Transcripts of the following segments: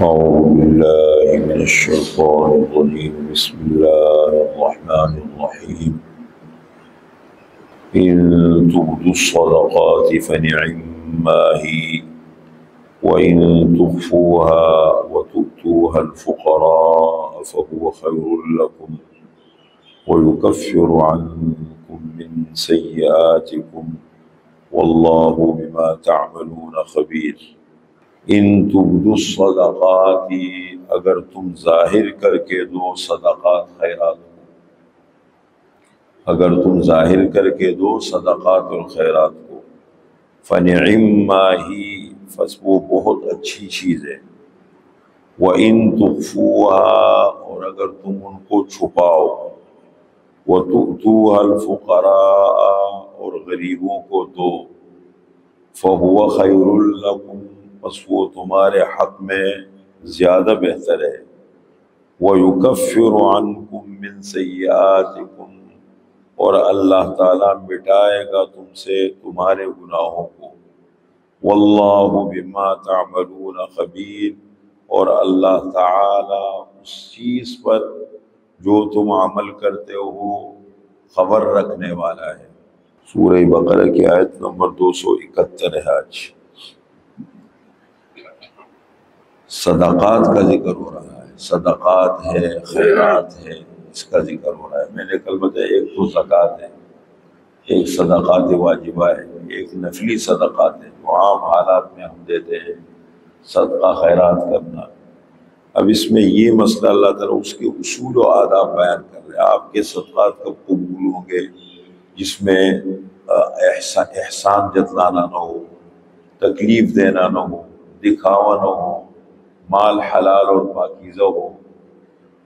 أعوذ بالله من الشيطان الرجيم بسم الله الرحمن الرحيم إن تبدوا الصدقات فنعما هي وإن تخفوها وتؤتوها الفقراء فهو خير لكم ويكفر عنكم من سيئاتكم والله بما تعملون خبير۔ ان تبدوا الصدقات، اگر تم ظاہر کر کے دو صدقات خیرات کو، اگر تم ظاہر کر کے دو صدقات اور خیرات کو، فنعما ہی، بس وہ بہت اچھی چیز ہے۔ وَإِن تُخْفُوهَا، اور اگر تم ان کو چھپاؤ، وَتُؤْتُوهَا الْفُقَرَاءَ، اور غریبوں کو دو، فَهُوَ خَيْرٌ لَكُمْ، بس وہ تمہارے حق میں زیادہ بہتر ہے۔ وَيُكَفِّرُ عَنْكُم مِّن سَيِّئَاتِكُمْ، اور اللہ تعالیٰ مٹائے گا تم سے تمہارے گناہوں کو۔ وَاللَّهُ بِمَا تَعْمَلُونَ خَبِيرٌ، اور اللہ تعالیٰ اس چیز پر جو تم عمل کرتے ہو خبر رکھنے والا ہے۔ سورہ بقرہ کی آیت نمبر 271 ہے۔ آج صدقات کا ذکر ہو رہا ہے، صدقات ہے، خیرات ہے، اس کا ذکر ہو رہا ہے۔ میں نے کل بتایا ایک تو زکوٰۃ ہے، ایک صدقات واجبہ ہے، ایک نفلی صدقات ہے جو عام حالات میں ہم دیتے ہیں، صدقہ خیرات کرنا۔ اب اس میں یہ مسئلہ اللہ تعالیٰ اس کے اصول و آداب بیان کر رہے ہیں۔ آپ کے صدقات کب قبول ہوں گے؟ جس میں احسان جتلانا نہ ہو، تکلیف دینا نہ ہو، دکھاوا نہ ہو، مال حلال اور پاکیزہ ہو۔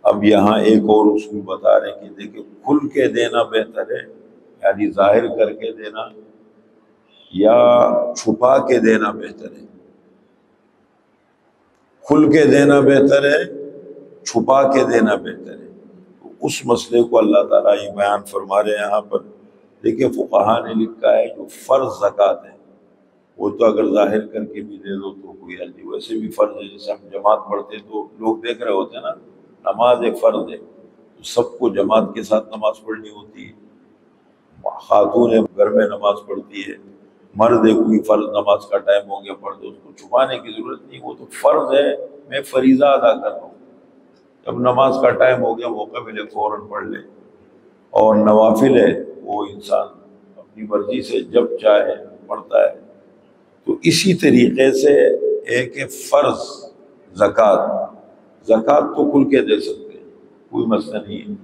اب یہاں ایک اور اصول بتا رہے ہیں کہ دیکھیں، کھل کے دینا بہتر ہے، یعنی ظاہر کر کے دینا، یا چھپا کے دینا بہتر ہے۔ کھل کے دینا بہتر ہے، چھپا کے دینا بہتر ہے۔ تو اس مسئلے کو اللہ تعالیٰ یہ بیان فرما رہے ہیں یہاں پر۔ دیکھیں فقہا نے لکھا ہے جو فرض زکوٰۃ ہے وہ تو اگر ظاہر کر کے بھی دے دو تو کوئی حل نہیں، ویسے بھی فرض ہے۔ جیسے ہم جماعت پڑھتے تو لوگ دیکھ رہے ہوتے ہیں نا، نماز ایک فرض ہے تو سب کو جماعت کے ساتھ نماز پڑھنی ہوتی ہے۔ خاتون گھر میں نماز پڑھتی ہے، مرد ہے کوئی فرض نماز کا ٹائم ہو گیا پڑھ دو، اس کو چھپانے کی ضرورت نہیں، وہ تو فرض ہے، میں فریضہ ادا کر رہا ہوں۔ جب نماز کا ٹائم ہو گیا موقع ملے فوراً پڑھ لے۔ اور نوافل ہے وہ انسان اپنی مرضی سے جب چاہے پڑھتا ہے۔ تو اسی طریقے سے ایک فرض زکوٰۃ، زکوٰۃ تو کھل کے دے سکتے ہیں، کوئی مسئلہ نہیں ہے۔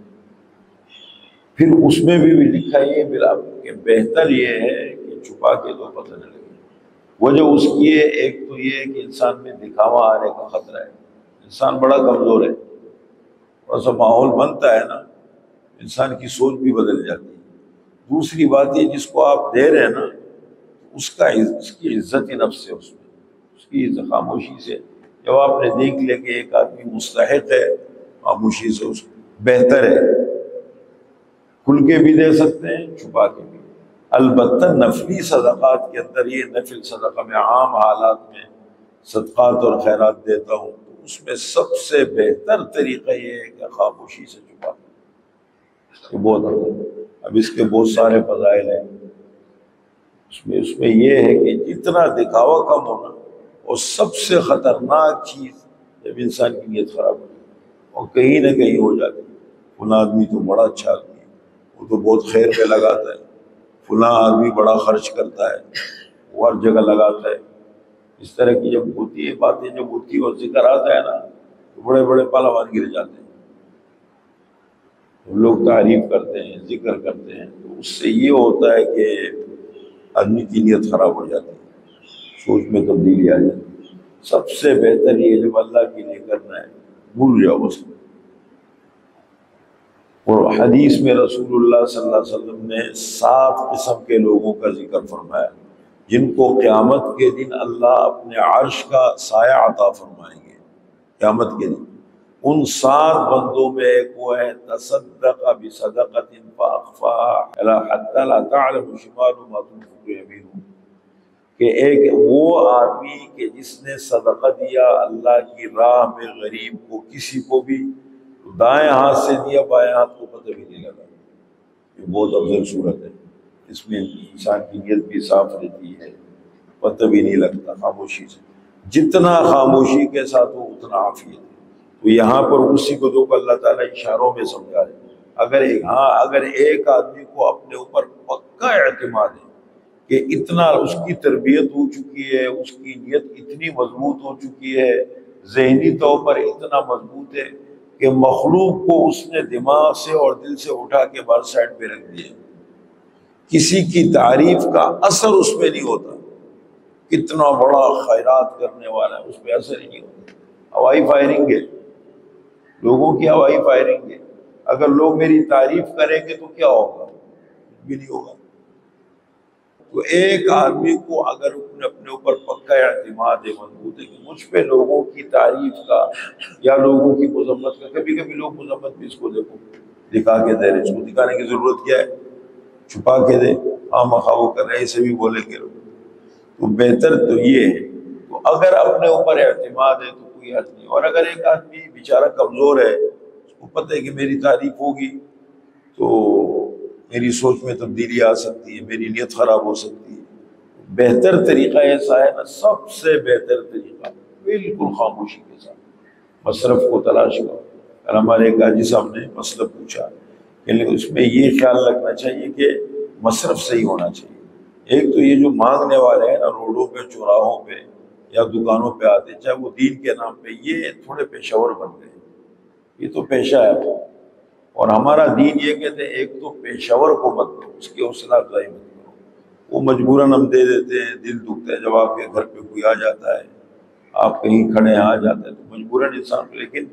پھر اس میں بھی لکھا یہ بلا کہ بہتر یہ ہے کہ چھپا کے تو پتہ نہ لگے۔ وجہ اس کی ہے، ایک تو یہ ہے کہ انسان میں دکھاوا آنے کا خطرہ ہے، انسان بڑا کمزور ہے، تھوڑا سا ماحول بنتا ہے نا انسان کی سوچ بھی بدل جاتی ہے۔ دوسری بات یہ جس کو آپ دے رہے ہیں نا اس کی عزت نفس ہے، اس کی خاموشی سے جب آپ نے دیکھ لیا کہ ایک آدمی مستحق ہے، خاموشی سے اس بہتر ہے۔ کھل کے بھی دے سکتے ہیں، چھپا کے بھی۔ البتہ نفلی صدقات کے اندر یہ نفل صدقہ میں عام حالات میں صدقات اور خیرات دیتا ہوں تو اس میں سب سے بہتر طریقہ یہ ہے کہ خاموشی سے چھپا دیں، بہت افضل۔ اب اس کے بہت سارے فضائل ہیں، اس میں یہ ہے کہ جتنا دکھاوا کم ہونا، اور سب سے خطرناک چیز جب انسان کی نیت خراب ہو اور کہیں نہ کہیں ہو جاتی ہے، فلاں آدمی تو بڑا اچھا آدمی ہے، وہ تو بہت خیر پہ لگاتا ہے، فلاں آدمی بڑا خرچ کرتا ہے، وہ ہر جگہ لگاتا ہے۔ اس طرح کی جب ہوتی ہے باتیں، جب ہوتی ہے اور ذکر آتا ہے نا تو بڑے بڑے پہلوان گر جاتے ہیں۔ لوگ تعریف کرتے ہیں، ذکر کرتے ہیں، تو اس سے یہ ہوتا ہے کہ آدمی کی نیت خراب ہو جاتی ہے، سوچ میں تبدیلی آ جاتی ہے۔ سب سے بہتر یہ جب اللہ کے لیے کرنا ہے، بھول جاؤ اس کو۔ اور حدیث میں رسول اللہ صلی اللہ علیہ وسلم نے 7 قسم کے لوگوں کا ذکر فرمایا جن کو قیامت کے دن اللہ اپنے عرش کا سایہ عطا فرمائیں گے۔ قیامت کے دن ان 7 بندوں میں ایک وہ ہے تصدق بصدقۃ فاخفاها حتى لا تعلم شماله ما تنفق يمينه، کہ ایک وہ آدمی کہ جس نے صدقہ دیا اللہ کی راہ میں غریب کو، کسی کو بھی، دائیں ہاتھ سے دیا بائیں ہاتھ کو پتہ بھی نہیں لگا، یہ بہت افضل صورت ہے، اس میں انسان کی نیت بھی صاف رہتی ہے، پتہ بھی نہیں لگتا خاموشی سے، جتنا خاموشی کے ساتھ ہو اتنا عافیت ہے۔ تو یہاں پر اسی کو تو اللہ تعالیٰ اشاروں میں سمجھا رہے ہیں۔ اگر ایک آدمی کو اپنے اوپر پکا اعتماد ہے کہ اتنا اس کی تربیت ہو چکی ہے، اس کی نیت اتنی مضبوط ہو چکی ہے، ذہنی طور پر اتنا مضبوط ہے کہ مخلوق کو اس نے دماغ سے اور دل سے اٹھا کے باہر سائڈ پہ رکھ دیا، کسی کی تعریف کا اثر اس پہ نہیں ہوتا، کتنا بڑا خیرات کرنے والا ہے اس پہ اثر ہی نہیں ہوتا۔ ہوائی فائرنگ ہے، لوگوں کی ہوائی فائرنگ ہے، اگر لوگ میری تعریف کریں گے تو کیا ہوگا؟ کچھ بھی نہیں ہوگا۔ تو ایک آدمی کو اگر اپنے اوپر پکا اعتماد ہے، مضبوط ہے کہ مجھ پہ لوگوں کی تعریف کا یا لوگوں کی مذمت کا، کبھی کبھی لوگ مذمت بھی اس کو دیکھو دکھا کے دے رہے، اس کو دکھانے کی ضرورت کیا ہے؟ چھپا کے دے، ہاں مخواہ کر رہے اسے بھی بولیں گے لوگ، تو بہتر تو یہ ہے۔ تو اگر اپنے اوپر اعتماد ہے تو کوئی حرج نہیں، اور اگر ایک آدمی بیچارہ کمزور ہے، اس کو پتہ ہے کہ میری تعریف ہوگی تو میری سوچ میں تبدیلی آ سکتی ہے، میری نیت خراب ہو سکتی ہے، بہتر طریقہ ایسا ہے نا، سب سے بہتر طریقہ بالکل خاموشی کے ساتھ مصرف کو تلاش کرو۔ اور ہمارے ایک حاجی صاحب نے مسئلہ پوچھا کہ اس میں یہ خیال رکھنا چاہیے کہ مصرف صحیح ہونا چاہیے۔ ایک تو یہ جو مانگنے والے ہیں نا روڈوں پہ، چوراہوں پہ یا دکانوں پہ آتے، چاہے وہ دین کے نام پہ، یہ تھوڑے پیشہ ور بن گئے، یہ تو پیشہ ہے، اور ہمارا دین یہ کہتے ہیں ایک تو پیشہ ور کو مت دو، اس کی حوصلہ افزائی مت کرو، وہ مجبوراً ہم دے دیتے ہیں، دل دکھتا ہے جب آپ کے گھر پہ کوئی آ جاتا ہے، آپ کہیں کھڑے آ جاتے ہیں تو مجبوراً انسان کو، لیکن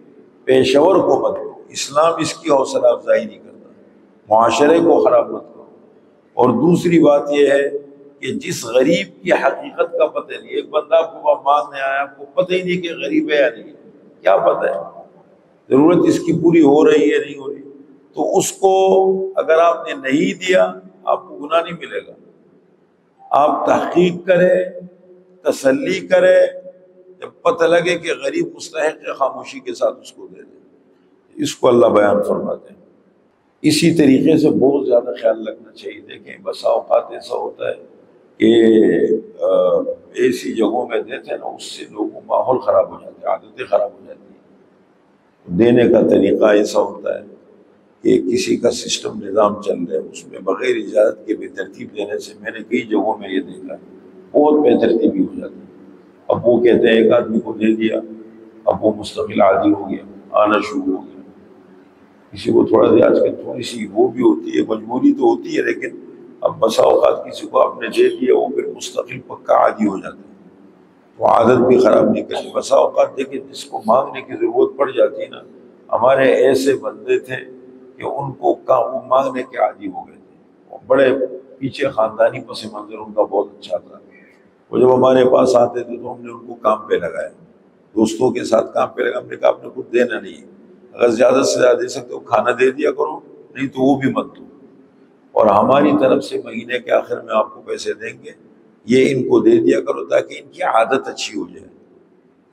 پیشہ ور کو مت دو، اسلام اس کی حوصلہ افزائی نہیں کرتا، معاشرے کو خراب مت کرو۔ اور دوسری بات یہ ہے کہ جس غریب کی حقیقت کا پتہ نہیں، ایک بندہ آپ کو مانگنے آیا، آپ کو پتہ ہی نہیں کہ غریب ہے یا نہیں، کیا پتہ ہے ضرورت اس کی پوری ہو رہی ہے نہیں ہو رہی، تو اس کو اگر آپ نے نہیں دیا آپ کو گناہ نہیں ملے گا، آپ تحقیق کرے، تسلی کرے، جب پتہ لگے کہ غریب مستحق ہے، خاموشی کے ساتھ اس کو دے دے، اس کو اللہ بیان فرماتے ہیں۔ اسی طریقے سے بہت زیادہ خیال رکھنا چاہیے۔ دیکھیں بسا اوقات ایسا ہوتا ہے کہ ایسی جگہوں میں دیتے ہیں نا، اس سے لوگوں ماحول خراب ہو جاتے ہیں، عادتیں خراب ہو جاتی ہیں۔ دینے کا طریقہ ایسا ہوتا ہے کہ کسی کا سسٹم نظام چل رہا ہے، اس میں بغیر اجازت کے بے ترتیب دینے سے میں نے کئی جگہوں میں یہ دیکھا ہے، بہت بے ترتیبی ہو جاتی ہے۔ اب وہ کہتے ہیں ایک آدمی کو دے دیا، اب وہ مستقل عادی ہو گیا، آنا شروع ہو گیا، کسی کو تھوڑا دیا، آج کل تھوڑی سی وہ بھی ہوتی ہے، مجبوری تو ہوتی ہے، لیکن اب بسا اوقات کسی کو آپ نے دے دیا وہ پھر مستقل پکا عادی ہو جاتا ہے، تو عادت بھی خراب نہیں کرتی۔ بسا اوقات دیکھیں جس کو مانگنے کی ضرورت پڑ جاتی ہے نا، ہمارے ایسے بندے تھے کہ ان کو وہ مانگنے کے عادی ہو گئے تھے، بڑے پیچھے خاندانی پس منظر ان کا بہت اچھا تھا، وہ جب ہمارے پاس آتے تھے تو ہم نے ان کو کام پہ لگایا، دوستوں کے ساتھ کام پہ لگا، ہم نے کہا آپ نے کچھ دینا نہیں، اگر زیادہ سے زیادہ دے سکتے ہو کھانا دے دیا کرو، نہیں تو وہ بھی مت دو، اور ہماری طرف سے مہینے کے آخر میں آپ کو پیسے دیں گے، یہ ان کو دے دیا کرو تاکہ ان کی عادت اچھی ہو جائے،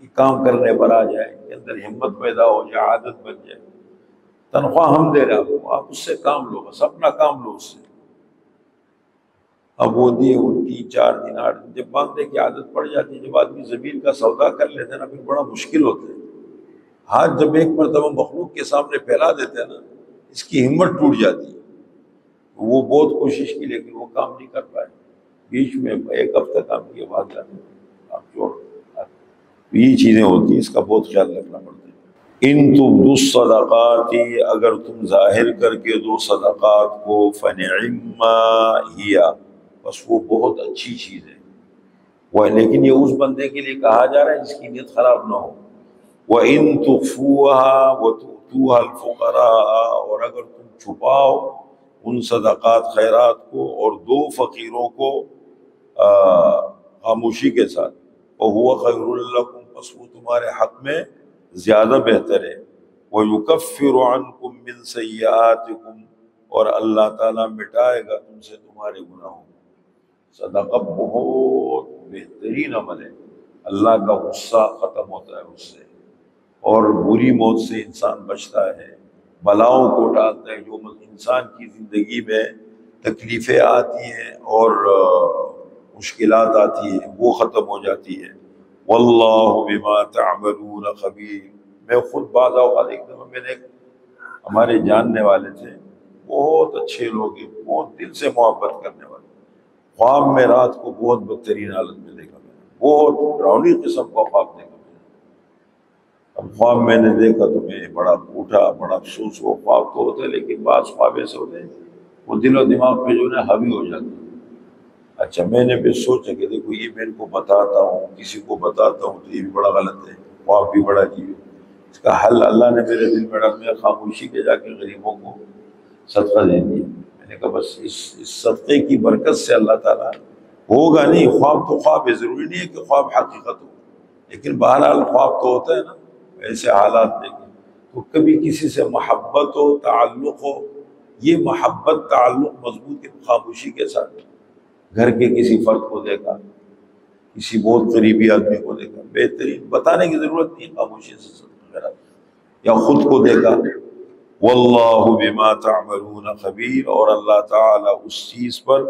یہ کام کرنے پر آ جائے، ان کے اندر ہمت پیدا ہو جائے، عادت بن جائے۔ تنخواہ ہم دے رہے ہیں آپ کو، آپ اس سے کام لو، بس اپنا کام لو اس سے۔ اب وہ دیے، وہ 3 4 دن 8 دن، جب مانگنے کی عادت پڑ جاتی ہے، جب آدمی زمین کا سودا کر لیتے ہیں نا، پھر بڑا مشکل ہوتا ہے۔ ہاتھ جب ایک مرتبہ مخلوق کے سامنے پھیلا دیتے ہیں نا، اس کی ہمت ٹوٹ جاتی ہے، وہ بہت کوشش کی لیکن وہ کام نہیں کر پائے، بیچ میں 1 ہفتہ کام کیے بعد جاتے ہیں آپ چھوڑ، یہ چیزیں ہوتی ہیں، اس کا بہت خیال رکھنا پڑتا ہے۔ ان تبدوا الصدقات، اگر تم ظاہر کر کے دو صدقات کو، فنعما ہی، بس وہ بہت اچھی چیز ہے، وہ لیکن یہ اس بندے کے لیے کہا جا رہا ہے جس کی نیت خراب نہ ہو۔ وَإِن تُخْفُوهَا وَتُؤْتُوهَا الْفُقَرَاءَ، اور اگر تم چھپاؤ ان صدقات خیرات کو اور دو فقیروں کو خاموشی کے ساتھ، وَهُوَ خَيْرٌ لَكُمْ، پس وہ تمہارے حق میں زیادہ بہتر ہے، وَيُكَفِّرُ عَنْكُم مِّن سَيِّئَاتِكُمْ، اور اللہ تعالیٰ مٹائے گا تم سے تمہارے گناہوں، صدقہ بہت بہترین عمل ہے، اللہ کا غصہ ختم ہوتا ہے اس سے، اور بری موت سے انسان بچتا ہے، بلاؤں کو ٹالتا ہے، جو انسان کی زندگی میں تکلیفیں آتی ہیں اور مشکلات آتی ہیں وہ ختم ہو جاتی ہے۔ واللہ بما تعملون خبیر۔ میں خود بعض اوقات ایک دفعہ میں نے ہمارے جاننے والے تھے، بہت اچھے لوگ ہیں، بہت دل سے محبت کرنے والے، خواب میں رات کو بہت بدترین حالت میں دیکھا میں نے، بہت ڈراؤنی قسم کا خواب دیکھا میں نے۔ اب خواب میں نے دیکھا تو میں بڑا اٹھا، بڑا افسوس ہوا، خواب تو ہوتے لیکن بعض خواب ایسے ہوتے ہیں وہ دل و دماغ پہ جو ہے حاوی ہو جاتے ہیں۔ اچھا میں نے پھر سوچا کہ دیکھو یہ میں ان کو بتاتا ہوں، کسی کو بتاتا ہوں تو یہ بھی بڑا غلط ہے، خواب بھی بڑا عجیب ہے۔ اس کا حل اللہ نے میرے دل میں ڈال دیا، خاموشی کے جا کے غریبوں کو صدقہ دے دیا۔ میں نے کہا بس اس صدقے کی برکت سے اللہ تعالیٰ، ہوگا نہیں، خواب تو خواب ہے، ضروری نہیں ہے کہ خواب حقیقت ہو، لیکن بہرحال خواب تو ہوتا ہے نا، ایسے حالات دیکھیں تو کبھی کسی سے محبت ہو، تعلق ہو، یہ محبت تعلق مضبوط ہے خاموشی کے ساتھ۔ گھر کے کسی فرد کو دیکھا، کسی بہت قریبی آدمی کو دیکھا، بہترین، بتانے کی ضرورت نہیں، خاموشی سے صدقہ کرا، یا خود کو دیکھا۔ واللہ بما تعملون خبیر، اور اللہ تعالیٰ اس چیز پر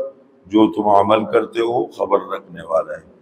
جو تم عمل کرتے ہو خبر رکھنے والا ہے۔